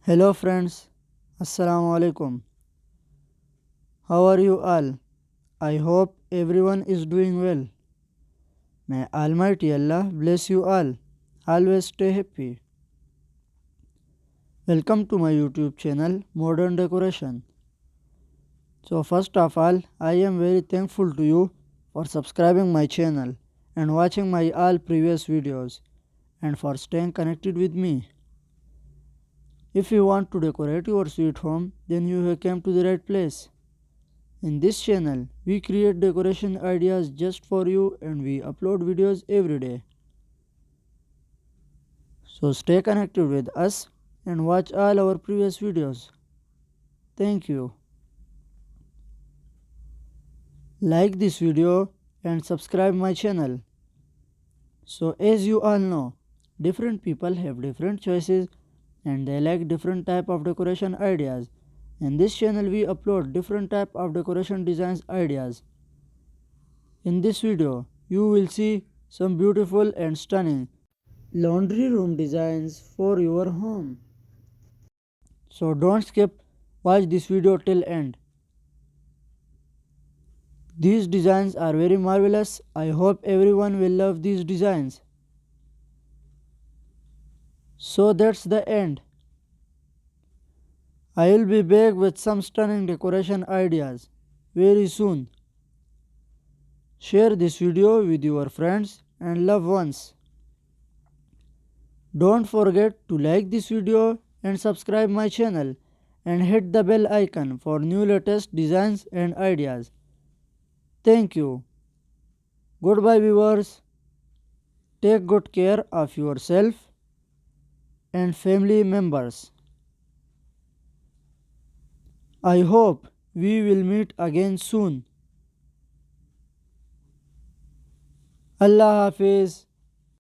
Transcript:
Hello friends, Assalamu alaikum. How are you all? I hope everyone is doing well. May Almighty Allah bless you all. Always stay happy. Welcome to my YouTube channel Modern Decoration. So first of all, I am very thankful to you for subscribing my channel and watching my all previous videos and for staying connected with me. If you want to decorate your sweet home, then you have come to the right place. In this channel, we create decoration ideas just for you and we upload videos every day. So stay connected with us and watch all our previous videos. Thank you. Like this video and subscribe my channel. So as you all know, different people have different choices and they like different type of decoration ideas. In this channel we upload different type of decoration designs ideas. In this video, you will see some beautiful and stunning laundry room designs for your home. So don't skip, watch this video till end. These designs are very marvelous. I hope everyone will love these designs. So that's the end. I will be back with some stunning decoration ideas very soon. Share this video with your friends and loved ones. Don't forget to like this video and subscribe my channel and hit the bell icon for new latest designs and ideas. Thank you. Goodbye viewers. Take good care of yourself and family members. I hope we will meet again soon. Allah Hafiz.